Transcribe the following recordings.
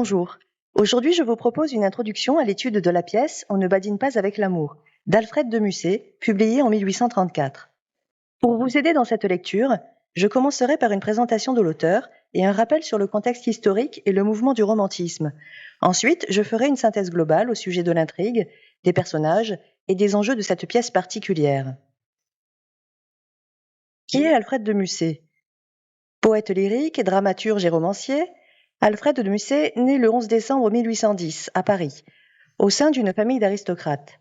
Bonjour. Aujourd'hui, je vous propose une introduction à l'étude de la pièce On ne badine pas avec l'amour d'Alfred de Musset, publiée en 1834. Pour vous aider dans cette lecture, je commencerai par une présentation de l'auteur et un rappel sur le contexte historique et le mouvement du romantisme. Ensuite, je ferai une synthèse globale au sujet de l'intrigue, des personnages et des enjeux de cette pièce particulière. Qui est Alfred de Musset? Poète lyrique, dramaturge et romancier, Alfred de Musset naît le 11 décembre 1810 à Paris, au sein d'une famille d'aristocrates.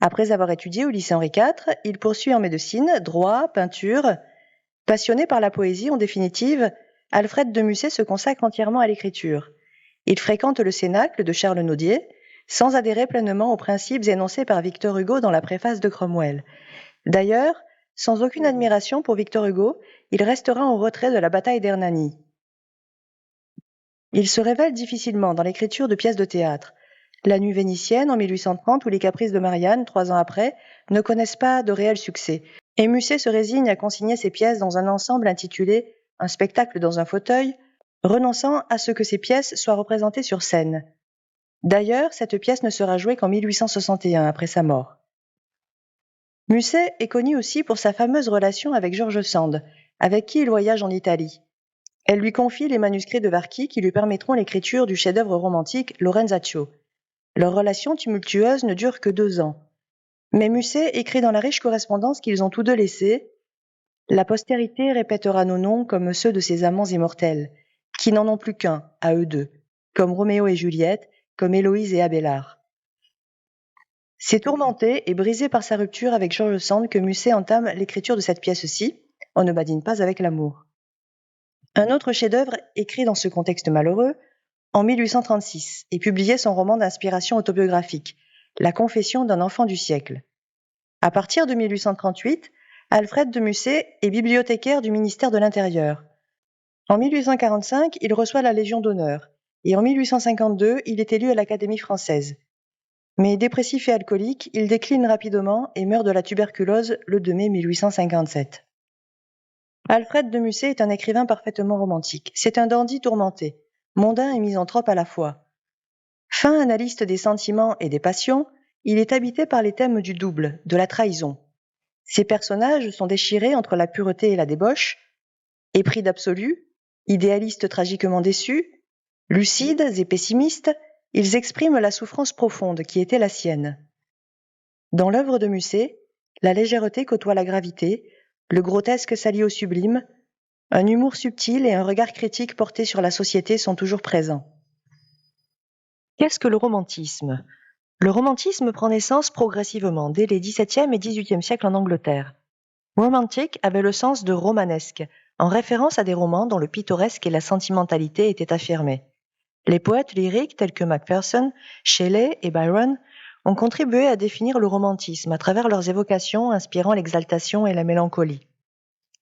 Après avoir étudié au lycée Henri IV, il poursuit en médecine, droit, peinture. Passionné par la poésie, en définitive, Alfred de Musset se consacre entièrement à l'écriture. Il fréquente le Cénacle de Charles Nodier, sans adhérer pleinement aux principes énoncés par Victor Hugo dans la préface de Cromwell. D'ailleurs, sans aucune admiration pour Victor Hugo, il restera en retrait de la bataille d'Hernani. Il se révèle difficilement dans l'écriture de pièces de théâtre. La Nuit vénitienne en 1830 ou Les Caprices de Marianne, 3 ans après, ne connaissent pas de réel succès. Et Musset se résigne à consigner ses pièces dans un ensemble intitulé Un spectacle dans un fauteuil, renonçant à ce que ces pièces soient représentées sur scène. D'ailleurs, cette pièce ne sera jouée qu'en 1861, après sa mort. Musset est connu aussi pour sa fameuse relation avec George Sand, avec qui il voyage en Italie. Elle lui confie les manuscrits de Varchi qui lui permettront l'écriture du chef-d'œuvre romantique Lorenzaccio. Leur relation tumultueuse ne dure que 2 ans. Mais Musset écrit dans la riche correspondance qu'ils ont tous deux laissée « La postérité répétera nos noms comme ceux de ces amants immortels, qui n'en ont plus qu'un, à eux deux, comme Roméo et Juliette, comme Héloïse et Abélard. » C'est tourmenté et brisé par sa rupture avec George Sand que Musset entame l'écriture de cette pièce-ci, On ne badine pas avec l'amour. Un autre chef-d'œuvre écrit dans ce contexte malheureux, en 1836, et publié son roman d'inspiration autobiographique, La confession d'un enfant du siècle. À partir de 1838, Alfred de Musset est bibliothécaire du ministère de l'Intérieur. En 1845, il reçoit la Légion d'honneur, et en 1852, il est élu à l'Académie française. Mais dépressif et alcoolique, il décline rapidement et meurt de la tuberculose le 2 mai 1857. Alfred de Musset est un écrivain parfaitement romantique. C'est un dandy tourmenté, mondain et misanthrope à la fois. Fin analyste des sentiments et des passions, il est habité par les thèmes du double, de la trahison. Ses personnages sont déchirés entre la pureté et la débauche, épris d'absolu, idéalistes tragiquement déçus, lucides et pessimistes, ils expriment la souffrance profonde qui était la sienne. Dans l'œuvre de Musset, la légèreté côtoie la gravité, le grotesque s'allie au sublime, un humour subtil et un regard critique porté sur la société sont toujours présents. Qu'est-ce que le romantisme ? Le romantisme prend naissance progressivement dès les XVIIe et XVIIIe siècles en Angleterre. Romantique avait le sens de romanesque, en référence à des romans dont le pittoresque et la sentimentalité étaient affirmés. Les poètes lyriques tels que Macpherson, Shelley et Byron ont contribué à définir le romantisme à travers leurs évocations inspirant l'exaltation et la mélancolie.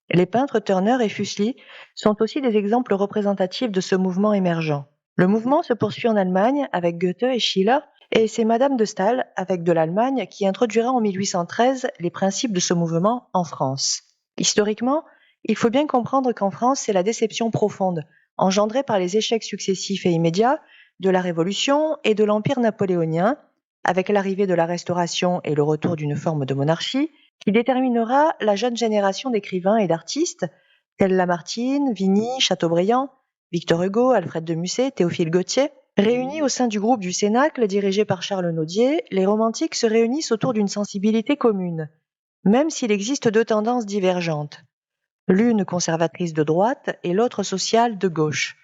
Les peintres Turner et Fuseli sont aussi des exemples représentatifs de ce mouvement émergent. Le mouvement se poursuit en Allemagne avec Goethe et Schiller, et c'est Madame de Staël, avec de l'Allemagne, qui introduira en 1813 les principes de ce mouvement en France. Historiquement, il faut bien comprendre qu'en France, c'est la déception profonde, engendrée par les échecs successifs et immédiats de la Révolution et de l'Empire napoléonien, avec l'arrivée de la Restauration et le retour d'une forme de monarchie, qui déterminera la jeune génération d'écrivains et d'artistes, tels Lamartine, Vigny, Chateaubriand, Victor Hugo, Alfred de Musset, Théophile Gautier. Réunis au sein du groupe du Cénacle dirigé par Charles Nodier, les romantiques se réunissent autour d'une sensibilité commune, même s'il existe 2 tendances divergentes. L'une conservatrice de droite et l'autre sociale de gauche.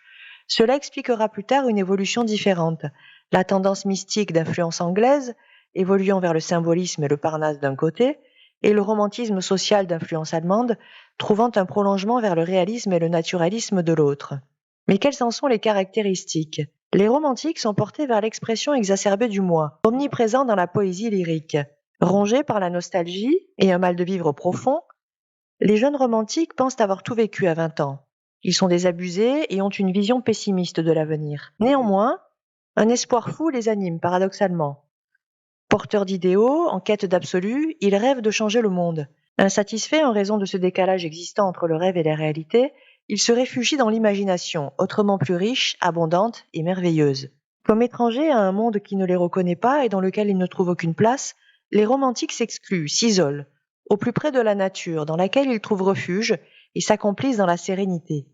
Cela expliquera plus tard une évolution différente. La tendance mystique d'influence anglaise, évoluant vers le symbolisme et le Parnasse d'un côté, et le romantisme social d'influence allemande, trouvant un prolongement vers le réalisme et le naturalisme de l'autre. Mais quelles en sont les caractéristiques ? Les romantiques sont portés vers l'expression exacerbée du moi, omniprésent dans la poésie lyrique. Rongés par la nostalgie et un mal de vivre profond, les jeunes romantiques pensent avoir tout vécu à 20 ans. Ils sont désabusés et ont une vision pessimiste de l'avenir. Néanmoins, un espoir fou les anime paradoxalement. Porteurs d'idéaux, en quête d'absolu, ils rêvent de changer le monde. Insatisfaits en raison de ce décalage existant entre le rêve et la réalité, ils se réfugient dans l'imagination, autrement plus riche, abondante et merveilleuse. Comme étrangers à un monde qui ne les reconnaît pas et dans lequel ils ne trouvent aucune place, les romantiques s'excluent, s'isolent, au plus près de la nature, dans laquelle ils trouvent refuge et s'accomplissent dans la sérénité.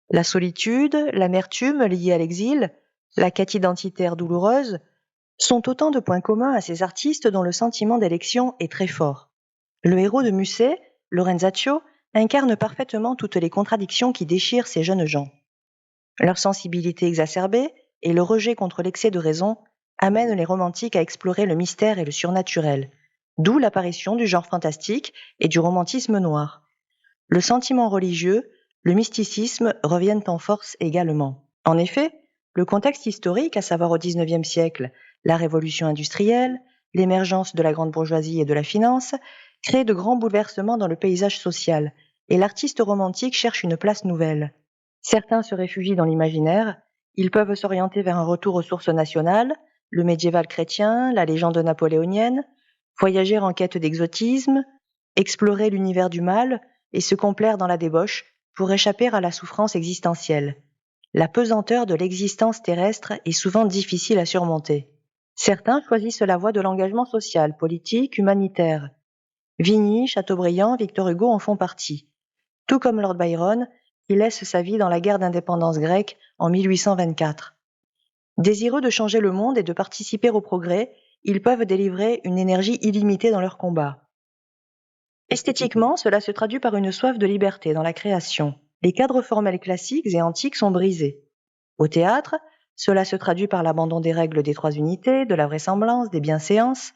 La solitude, l'amertume liée à l'exil, la quête identitaire douloureuse, sont autant de points communs à ces artistes dont le sentiment d'élection est très fort. Le héros de Musset, Lorenzaccio, incarne parfaitement toutes les contradictions qui déchirent ces jeunes gens. Leur sensibilité exacerbée et le rejet contre l'excès de raison amènent les romantiques à explorer le mystère et le surnaturel, d'où l'apparition du genre fantastique et du romantisme noir. Le sentiment religieux, le mysticisme reviennent en force également. En effet, le contexte historique, à savoir au XIXe siècle, la révolution industrielle, l'émergence de la grande bourgeoisie et de la finance, crée de grands bouleversements dans le paysage social, et l'artiste romantique cherche une place nouvelle. Certains se réfugient dans l'imaginaire, ils peuvent s'orienter vers un retour aux sources nationales, le médiéval chrétien, la légende napoléonienne, voyager en quête d'exotisme, explorer l'univers du mal et se complaire dans la débauche pour échapper à la souffrance existentielle. La pesanteur de l'existence terrestre est souvent difficile à surmonter. Certains choisissent la voie de l'engagement social, politique, humanitaire. Vigny, Chateaubriand, Victor Hugo en font partie. Tout comme Lord Byron, qui laisse sa vie dans la guerre d'indépendance grecque en 1824. Désireux de changer le monde et de participer au progrès, ils peuvent délivrer une énergie illimitée dans leur combat. Esthétiquement, cela se traduit par une soif de liberté dans la création. Les cadres formels classiques et antiques sont brisés. Au théâtre, cela se traduit par l'abandon des règles des trois unités, de la vraisemblance, des bienséances.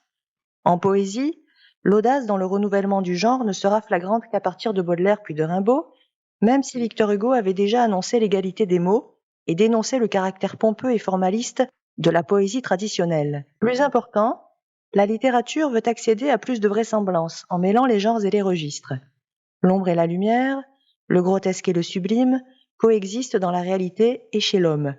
En poésie, l'audace dans le renouvellement du genre ne sera flagrante qu'à partir de Baudelaire puis de Rimbaud, même si Victor Hugo avait déjà annoncé l'égalité des mots et dénoncé le caractère pompeux et formaliste de la poésie traditionnelle. Plus important, la littérature veut accéder à plus de vraisemblance en mêlant les genres et les registres. L'ombre et la lumière, le grotesque et le sublime coexistent dans la réalité et chez l'homme.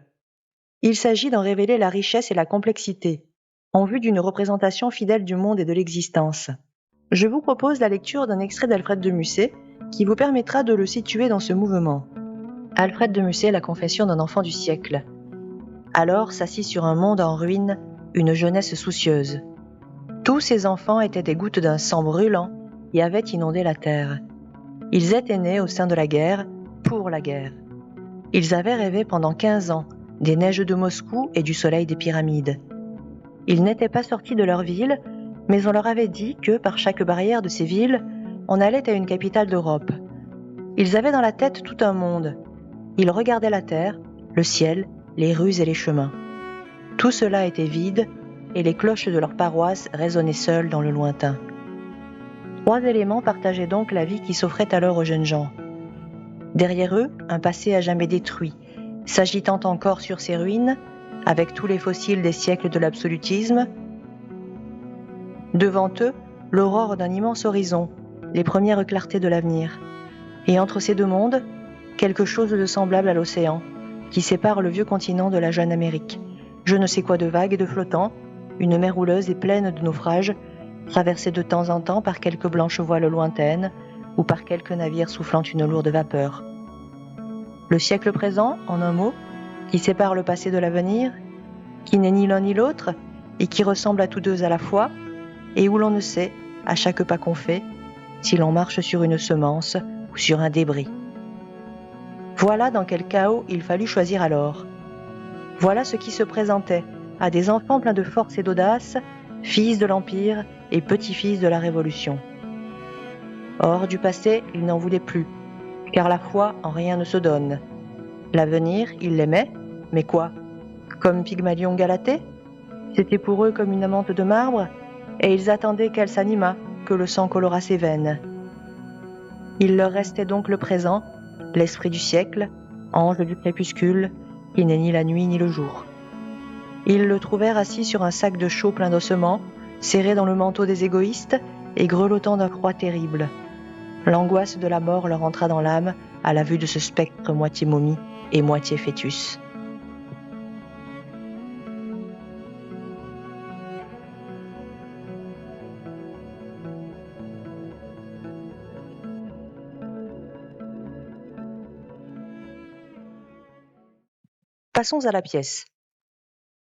Il s'agit d'en révéler la richesse et la complexité, en vue d'une représentation fidèle du monde et de l'existence. Je vous propose la lecture d'un extrait d'Alfred de Musset qui vous permettra de le situer dans ce mouvement. Alfred de Musset, la confession d'un enfant du siècle. Alors s'assit sur un monde en ruine une jeunesse soucieuse. Tous ces enfants étaient des gouttes d'un sang brûlant et avaient inondé la terre. Ils étaient nés au sein de la guerre, pour la guerre. Ils avaient rêvé pendant 15 ans des neiges de Moscou et du soleil des pyramides. Ils n'étaient pas sortis de leur ville, mais on leur avait dit que, par chaque barrière de ces villes, on allait à une capitale d'Europe. Ils avaient dans la tête tout un monde. Ils regardaient la terre, le ciel, les rues et les chemins. Tout cela était vide, et les cloches de leur paroisse résonnaient seules dans le lointain. 3 éléments partageaient donc la vie qui s'offrait alors aux jeunes gens. Derrière eux, un passé à jamais détruit, s'agitant encore sur ses ruines, avec tous les fossiles des siècles de l'absolutisme. Devant eux, l'aurore d'un immense horizon, les premières clartés de l'avenir. Et entre ces deux mondes, quelque chose de semblable à l'océan, qui sépare le vieux continent de la jeune Amérique. Je ne sais quoi de vague et de flottant, une mer houleuse et pleine de naufrages, traversée de temps en temps par quelques blanches voiles lointaines, ou par quelques navires soufflant une lourde vapeur. Le siècle présent, en un mot, qui sépare le passé de l'avenir, qui n'est ni l'un ni l'autre, et qui ressemble à tous deux à la fois, et où l'on ne sait, à chaque pas qu'on fait, si l'on marche sur une semence ou sur un débris. Voilà dans quel chaos il fallut choisir alors. Voilà ce qui se présentait à des enfants pleins de force et d'audace, fils de l'Empire et petits-fils de la Révolution. Or, du passé, ils n'en voulaient plus, car la foi en rien ne se donne. L'avenir, ils l'aimaient, mais quoi? Comme Pygmalion Galatée? C'était pour eux comme une amante de marbre, et ils attendaient qu'elle s'animât, que le sang colorât ses veines. Il leur restait donc le présent, l'esprit du siècle, ange du crépuscule, qui n'est ni la nuit ni le jour. Ils le trouvèrent assis sur un sac de chaux plein d'ossements, serré dans le manteau des égoïstes et grelottant d'un froid terrible. L'angoisse de la mort leur entra dans l'âme à la vue de ce spectre moitié momie et moitié fœtus. Passons à la pièce.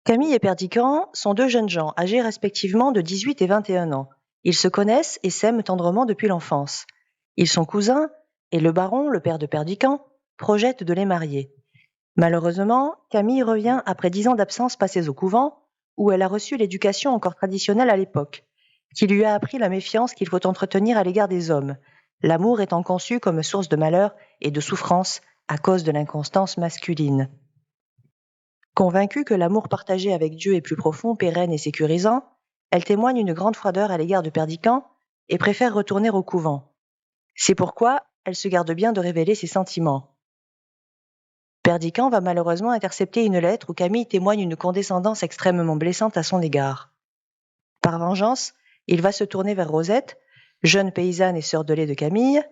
Camille et Perdican sont deux jeunes gens âgés respectivement de 18 et 21 ans. Ils se connaissent et s'aiment tendrement depuis l'enfance. Ils sont cousins et le baron, le père de Perdican, projette de les marier. Malheureusement, Camille revient après 10 ans d'absence passés au couvent, où elle a reçu l'éducation encore traditionnelle à l'époque, qui lui a appris la méfiance qu'il faut entretenir à l'égard des hommes, l'amour étant conçu comme source de malheur et de souffrance à cause de l'inconstance masculine. Convaincue que l'amour partagé avec Dieu est plus profond, pérenne et sécurisant, elle témoigne une grande froideur à l'égard de Perdican et préfère retourner au couvent. C'est pourquoi elle se garde bien de révéler ses sentiments. Perdican va malheureusement intercepter une lettre où Camille témoigne une condescendance extrêmement blessante à son égard. Par vengeance, il va se tourner vers Rosette, jeune paysanne et sœur de lait de Camille.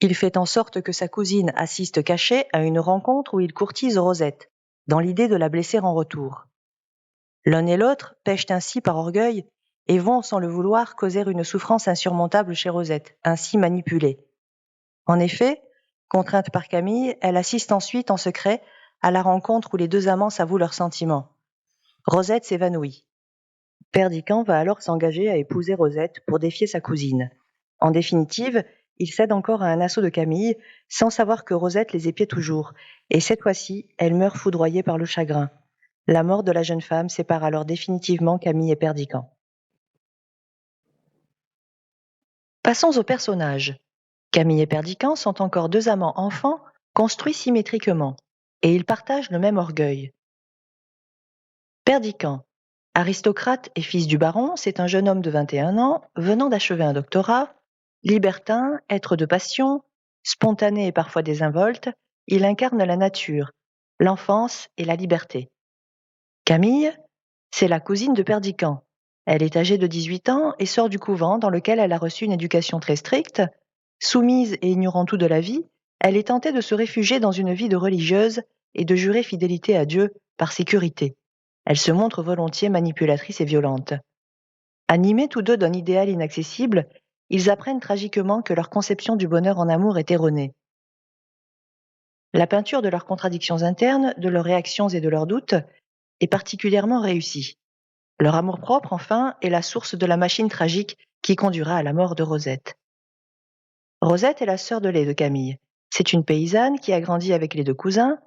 Il fait en sorte que sa cousine assiste cachée à une rencontre où il courtise Rosette, dans l'idée de la blesser en retour. L'un et l'autre pêchent ainsi par orgueil et vont, sans le vouloir, causer une souffrance insurmontable chez Rosette, ainsi manipulée. En effet, contrainte par Camille, elle assiste ensuite en secret à la rencontre où les deux amants s'avouent leurs sentiments. Rosette s'évanouit. Perdican va alors s'engager à épouser Rosette pour défier sa cousine. En définitive, il cède encore à un assaut de Camille, sans savoir que Rosette les épiait toujours, et cette fois-ci, elle meurt foudroyée par le chagrin. La mort de la jeune femme sépare alors définitivement Camille et Perdican. Passons aux personnages. Camille et Perdican sont encore deux amants enfants, construits symétriquement, et ils partagent le même orgueil. Perdican, aristocrate et fils du baron, c'est un jeune homme de 21 ans, venant d'achever un doctorat, libertin, être de passion, spontané et parfois désinvolte, il incarne la nature, l'enfance et la liberté. Camille, c'est la cousine de Perdican. Elle est âgée de 18 ans et sort du couvent dans lequel elle a reçu une éducation très stricte. Soumise et ignorant tout de la vie, elle est tentée de se réfugier dans une vie de religieuse et de jurer fidélité à Dieu par sécurité. Elle se montre volontiers manipulatrice et violente. Animés tous deux d'un idéal inaccessible, ils apprennent tragiquement que leur conception du bonheur en amour est erronée. La peinture de leurs contradictions internes, de leurs réactions et de leurs doutes est particulièrement réussie. Leur amour-propre, enfin, est la source de la machine tragique qui conduira à la mort de Rosette. Rosette est la sœur de lait de Camille. C'est une paysanne qui a grandi avec les deux cousins.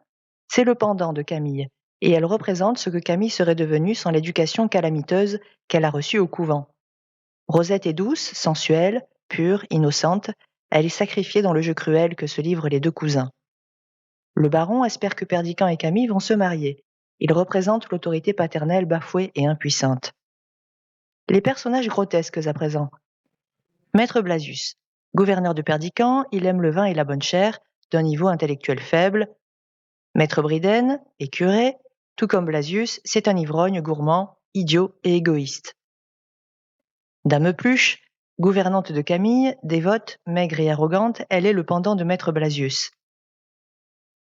C'est le pendant de Camille, et elle représente ce que Camille serait devenue sans l'éducation calamiteuse qu'elle a reçue au couvent. Rosette est douce, sensuelle, pure, innocente. Elle est sacrifiée dans le jeu cruel que se livrent les deux cousins. Le baron espère que Perdican et Camille vont se marier. Ils représentent l'autorité paternelle bafouée et impuissante. Les personnages grotesques à présent. Maître Blasius. Gouverneur de Perdican, il aime le vin et la bonne chère, d'un niveau intellectuel faible. Maître Briden est curé, tout comme Blasius, c'est un ivrogne gourmand, idiot et égoïste. Dame Pluche, gouvernante de Camille, dévote, maigre et arrogante, elle est le pendant de Maître Blasius.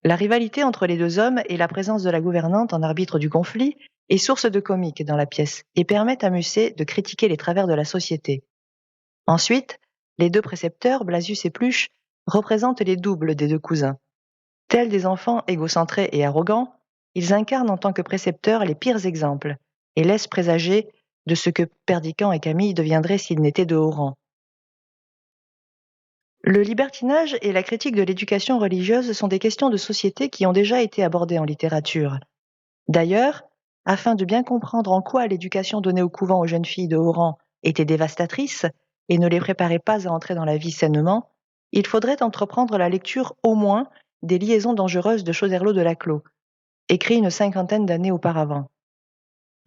La rivalité entre les deux hommes et la présence de la gouvernante en arbitre du conflit est source de comique dans la pièce et permet à Musset de critiquer les travers de la société. Ensuite, les deux précepteurs, Blasius et Pluche, représentent les doubles des deux cousins. Tels des enfants égocentrés et arrogants, ils incarnent en tant que précepteurs les pires exemples et laissent présager de ce que Perdican et Camille deviendraient s'ils n'étaient de haut rang. Le libertinage et la critique de l'éducation religieuse sont des questions de société qui ont déjà été abordées en littérature. D'ailleurs, afin de bien comprendre en quoi l'éducation donnée au couvent aux jeunes filles de haut rang était dévastatrice et ne les préparait pas à entrer dans la vie sainement, il faudrait entreprendre la lecture au moins des Liaisons dangereuses de Choderlos de Laclos, écrit une 50aine d'années auparavant.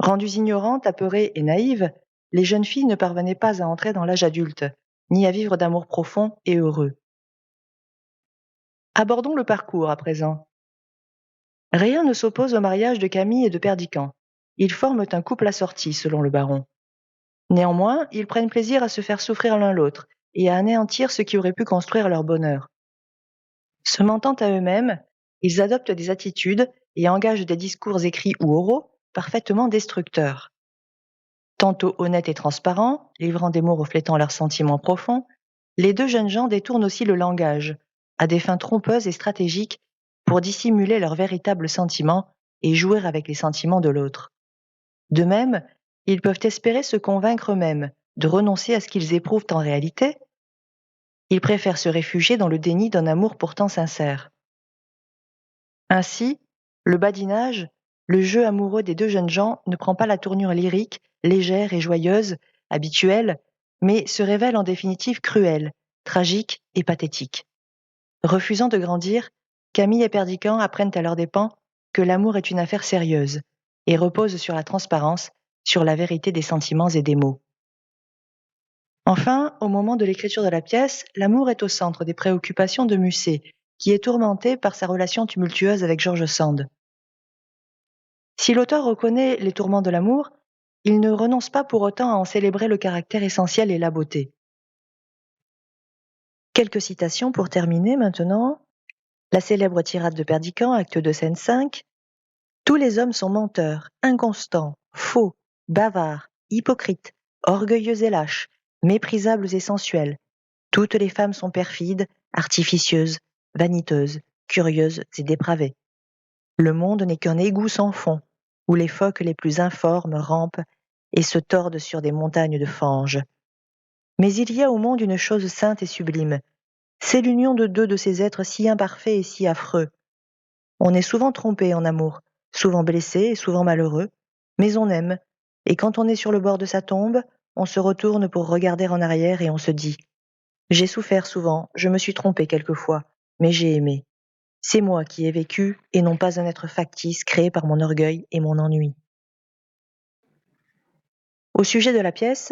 Rendues ignorantes, apeurées et naïves, les jeunes filles ne parvenaient pas à entrer dans l'âge adulte, ni à vivre d'amour profond et heureux. Abordons le parcours à présent. Rien ne s'oppose au mariage de Camille et de Perdican. Ils forment un couple assorti, selon le baron. Néanmoins, ils prennent plaisir à se faire souffrir l'un l'autre et à anéantir ce qui aurait pu construire leur bonheur. Se mentant à eux-mêmes, ils adoptent des attitudes et engagent des discours écrits ou oraux parfaitement destructeurs. Tantôt honnêtes et transparents, livrant des mots reflétant leurs sentiments profonds, les deux jeunes gens détournent aussi le langage, à des fins trompeuses et stratégiques, pour dissimuler leurs véritables sentiments et jouer avec les sentiments de l'autre. De même, ils peuvent espérer se convaincre eux-mêmes de renoncer à ce qu'ils éprouvent en réalité. Ils préfèrent se réfugier dans le déni d'un amour pourtant sincère. Ainsi, le badinage, le jeu amoureux des deux jeunes gens, ne prend pas la tournure lyrique, légère et joyeuse, habituelle, mais se révèle en définitive cruel, tragique et pathétique. Refusant de grandir, Camille et Perdiccas apprennent à leurs dépens que l'amour est une affaire sérieuse et repose sur la transparence, sur la vérité des sentiments et des mots. Enfin, au moment de l'écriture de la pièce, l'amour est au centre des préoccupations de Musset, qui est tourmenté par sa relation tumultueuse avec George Sand. Si l'auteur reconnaît les tourments de l'amour, il ne renonce pas pour autant à en célébrer le caractère essentiel et la beauté. Quelques citations pour terminer maintenant. La célèbre tirade de Perdiccas, acte 2, scène 5. Tous les hommes sont menteurs, inconstants, faux, bavards, hypocrites, orgueilleux et lâches, méprisables et sensuels. Toutes les femmes sont perfides, artificieuses, vaniteuses, curieuses et dépravées. Le monde n'est qu'un égout sans fond, où les phoques les plus informes rampent et se tordent sur des montagnes de fange. Mais il y a au monde une chose sainte et sublime, c'est l'union de deux de ces êtres si imparfaits et si affreux. On est souvent trompé en amour, souvent blessé et souvent malheureux, mais on aime, et quand on est sur le bord de sa tombe, on se retourne pour regarder en arrière et on se dit « J'ai souffert souvent, je me suis trompé quelquefois, mais j'ai aimé. C'est moi qui ai vécu et non pas un être factice créé par mon orgueil et mon ennui. » Au sujet de la pièce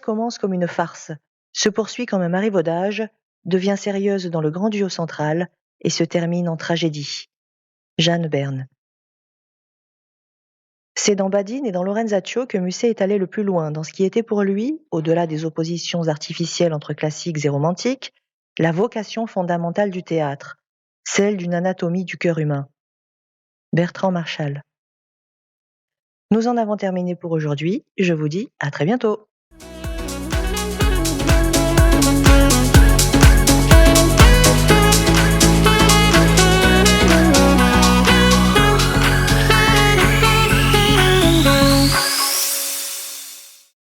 commence comme une farce, se poursuit comme un marivaudage, devient sérieuse dans le grand duo central et se termine en tragédie. Jeanne Berne. C'est dans Badine et dans Lorenzaccio que Musset est allé le plus loin dans ce qui était pour lui, au-delà des oppositions artificielles entre classiques et romantiques, la vocation fondamentale du théâtre, celle d'une anatomie du cœur humain. Bertrand Marchal. Nous en avons terminé pour aujourd'hui, je vous dis à très bientôt.